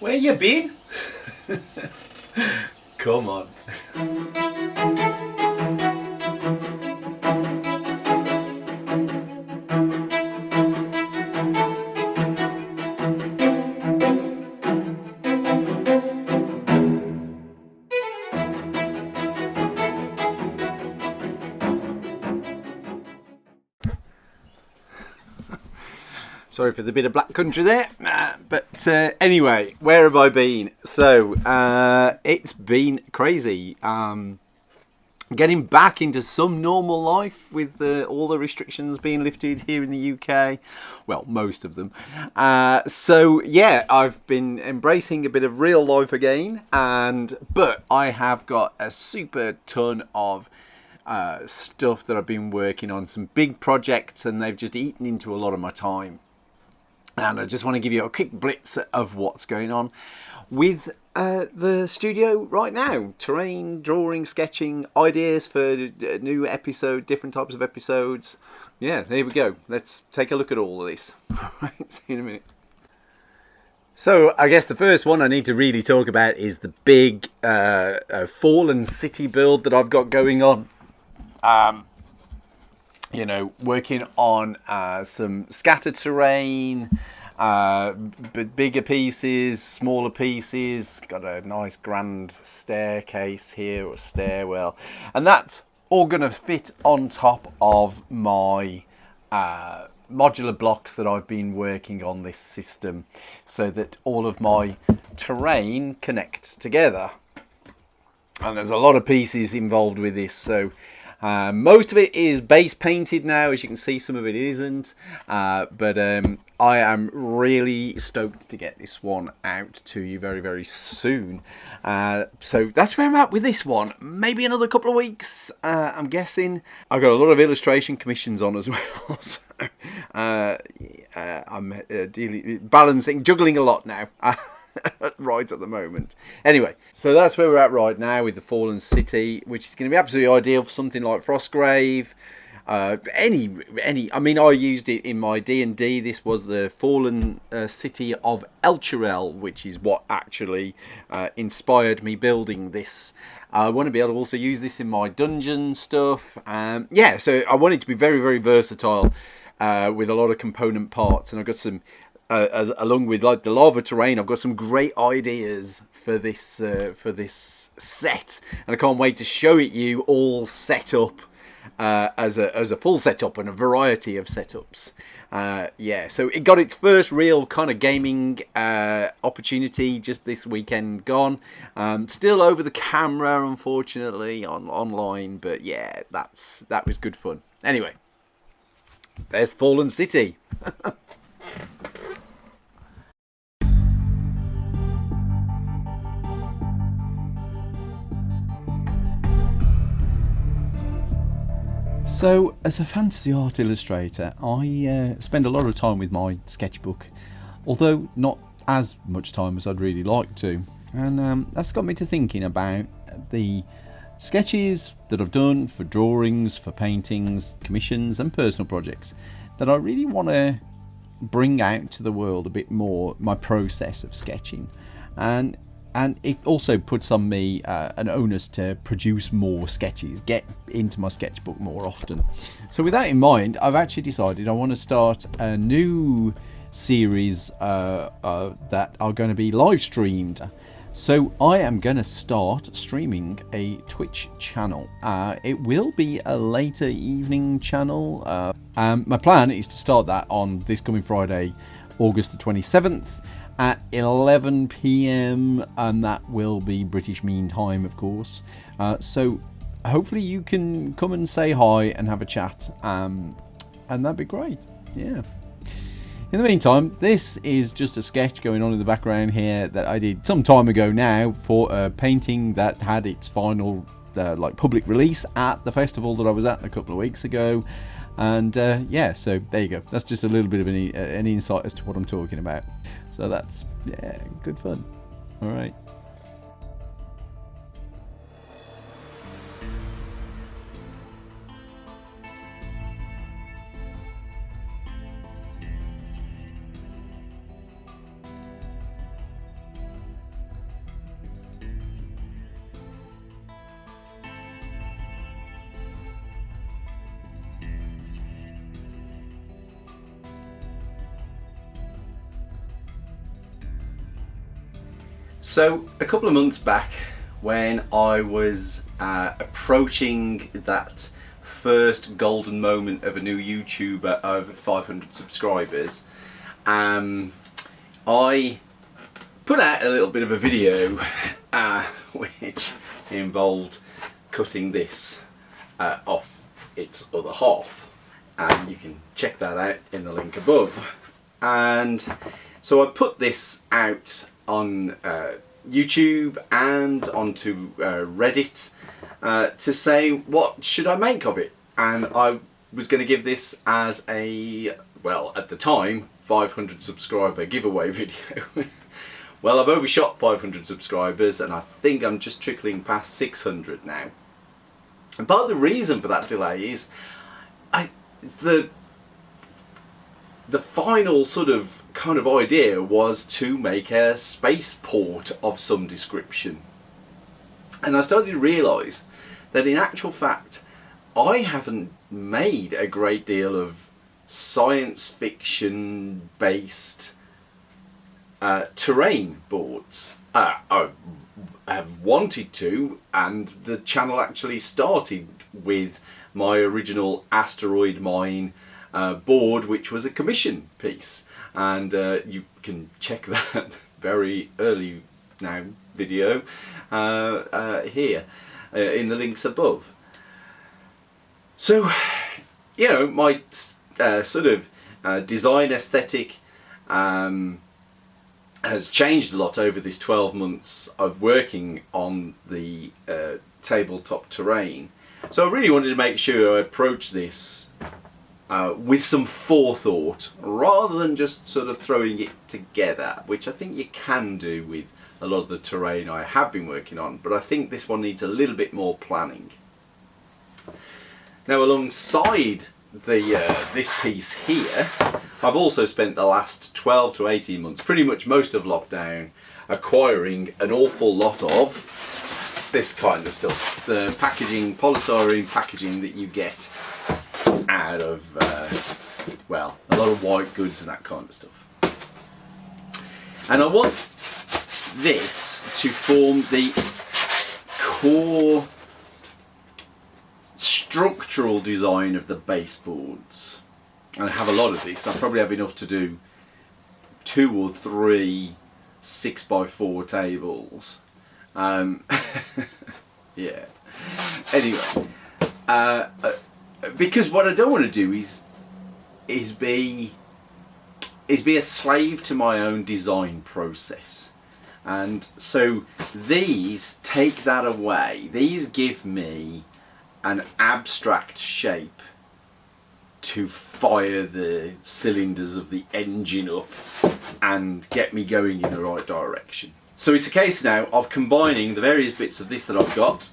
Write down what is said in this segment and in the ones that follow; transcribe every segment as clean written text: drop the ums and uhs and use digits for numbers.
Where you been? Come on. Sorry for the bit of black country there, but anyway, where have I been? So it's been crazy. Getting back into some normal life with all the restrictions being lifted here in the UK. Well, most of them. So yeah, I've been embracing a bit of real life again, but I have got a super ton of stuff that I've been working on, some big projects, and they've just eaten into a lot of my time. And I just want to give you a quick blitz of what's going on with the studio right now. Terrain, drawing, sketching, ideas for a new episode, different types of episodes. Yeah, there we go. Let's take a look at all of this. Right, see you in a minute. So I guess the first one I need to really talk about is the big Fallen City build that I've got going on. You know, working on some scattered terrain, but bigger pieces, smaller pieces. Got a nice grand staircase here, or stairwell, and that's all going to fit on top of my modular blocks that I've been working on this system, so that all of my terrain connects together. And there's a lot of pieces involved with this, so most of it is base painted now. As you can see, some of it isn't, but I am really stoked to get this one out to you very, very soon. So that's where I'm at with this one. Maybe another couple of weeks, I'm guessing. I've got a lot of illustration commissions on as well. So, I'm juggling a lot now. Right at the moment. Anyway, so that's where we're at right now with the Fallen City, which is going to be absolutely ideal for something like Frostgrave. I mean, I used it in my D&D. This was the Fallen City of Elturel, which is what actually inspired me building this. I want to be able to also use this in my dungeon stuff. Yeah, so I want it to be very, very versatile with a lot of component parts, and I've got some along with like the lava terrain, I've got some great ideas for this set, and I can't wait to show it you all set up as a full setup and a variety of setups. Yeah, so it got its first real kind of gaming opportunity just this weekend gone. Still over the camera, unfortunately, online, but yeah, that was good fun. Anyway, there's Fallen City. So, as a fantasy art illustrator, I spend a lot of time with my sketchbook, although not as much time as I'd really like to. And that's got me to thinking about the sketches that I've done for drawings, for paintings, commissions and personal projects that I really want to bring out to the world a bit more, my process of sketching. And it also puts on me an onus to produce more sketches, get into my sketchbook more often. So with that in mind, I've actually decided I want to start a new series that are going to be live streamed. So I am going to start streaming a Twitch channel. It will be a later evening channel. My plan is to start that on this coming Friday, August the 27th. At 11 p.m, and that will be British Mean Time, of course. So hopefully you can come and say hi and have a chat, and that'd be great. Yeah. In the meantime, this is just a sketch going on in the background here that I did some time ago now for a painting that had its final public release at the festival that I was at a couple of weeks ago. And yeah, so there you go. That's just a little bit of an insight as to what I'm talking about. So that's, yeah, good fun. All right. So a couple of months back, when I was approaching that first golden moment of a new YouTuber over 500 subscribers, I put out a little bit of a video which involved cutting this off its other half, and you can check that out in the link above. And so I put this out on YouTube and onto Reddit to say, what should I make of it? And I was going to give this as a, well, at the time, 500 subscriber giveaway video. Well, I've overshot 500 subscribers and I think I'm just trickling past 600 now. And part of the reason for that delay is the final sort of kind of idea was to make a spaceport of some description. And I started to realise that in actual fact I haven't made a great deal of science fiction based terrain boards. I have wanted to, and the channel actually started with my original asteroid mine board, which was a commission piece, and you can check that very early now video here in the links above. So, you know, my sort of design aesthetic has changed a lot over this 12 months of working on the tabletop terrain. So I really wanted to make sure I approach this with some forethought, rather than just sort of throwing it together, which I think you can do with a lot of the terrain I have been working on, but I think this one needs a little bit more planning. Now, alongside this piece here, I've also spent the last 12 to 18 months, pretty much most of lockdown, acquiring an awful lot of this kind of stuff. The packaging, polystyrene packaging that you get out of, well, a lot of white goods and that kind of stuff. And I want this to form the core structural design of the baseboards. And I have a lot of these. I probably have enough to do 2 or 3 6x4 tables. Yeah. Anyway, because what I don't want to do is be a slave to my own design process. And so these take that away. These give me an abstract shape to fire the cylinders of the engine up and get me going in the right direction. So it's a case now of combining the various bits of this that I've got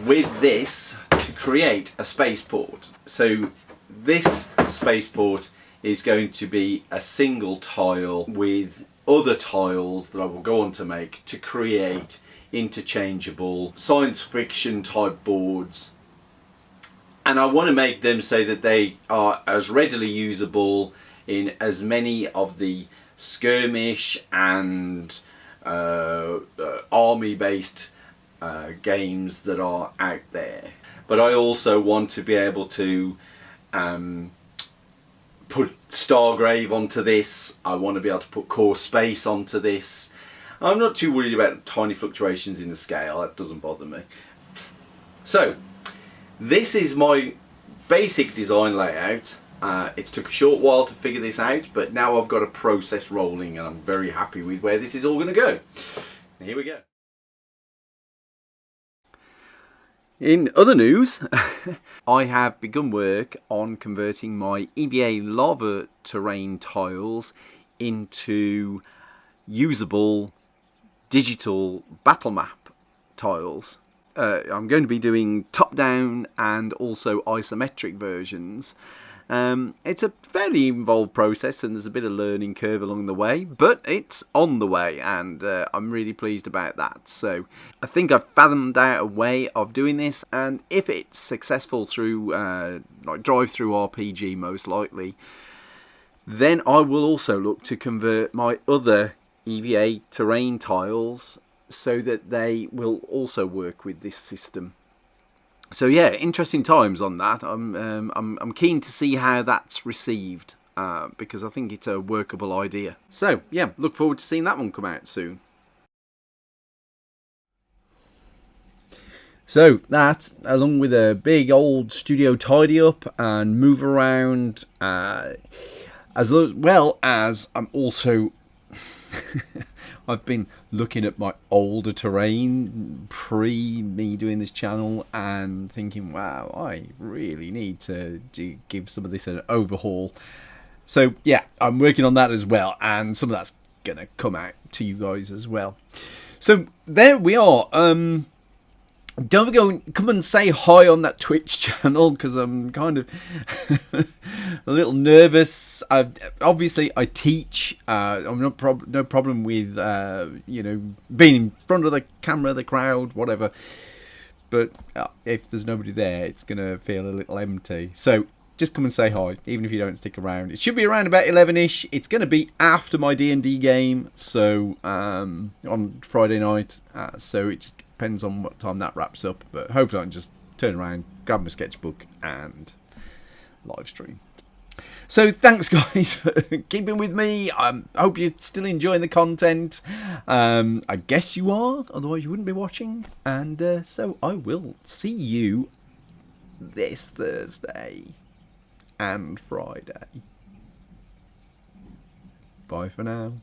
with this to create a spaceport. So this spaceport is going to be a single tile with other tiles that I will go on to make to create interchangeable science fiction type boards. And I want to make them so that they are as readily usable in as many of the skirmish and army based games that are out there. But I also want to be able to put Stargrave onto this. I want to be able to put Core Space onto this. I'm not too worried about tiny fluctuations in the scale, that doesn't bother me. So this is my basic design layout. It took a short while to figure this out, but now I've got a process rolling and I'm very happy with where this is all going to go. Here we go. In other news, I have begun work on converting my EVA lava terrain tiles into usable digital battlemap tiles. I'm going to be doing top-down and also isometric versions. It's a fairly involved process and there's a bit of learning curve along the way, but it's on the way and I'm really pleased about that. So I think I've fathomed out a way of doing this, and if it's successful through like drive-through RPG most likely, then I will also look to convert my other EVA terrain tiles so that they will also work with this system. So yeah, interesting times on that. I'm keen to see how that's received, because I think it's a workable idea. So yeah, look forward to seeing that one come out soon. So that, along with a big old studio tidy up and move around, as well as I'm also I've been looking at my older terrain pre me doing this channel and thinking, wow, I really need to give some of this an overhaul. So yeah, I'm working on that as well, and some of that's gonna come out to you guys as well. So there we are. Don't forget, come and say hi on that Twitch channel, because I'm kind of a little nervous. Obviously, I teach. I'm no problem with being in front of the camera, the crowd, whatever. But if there's nobody there, it's gonna feel a little empty. So just come and say hi, even if you don't stick around. It should be around about 11ish. It's going to be after my D&D game, so on Friday night. So it just depends on what time that wraps up. But hopefully I can just turn around, grab my sketchbook, and live stream. So thanks, guys, for keeping with me. I hope you're still enjoying the content. I guess you are, otherwise you wouldn't be watching. And so I will see you this Thursday and Friday. Bye for now.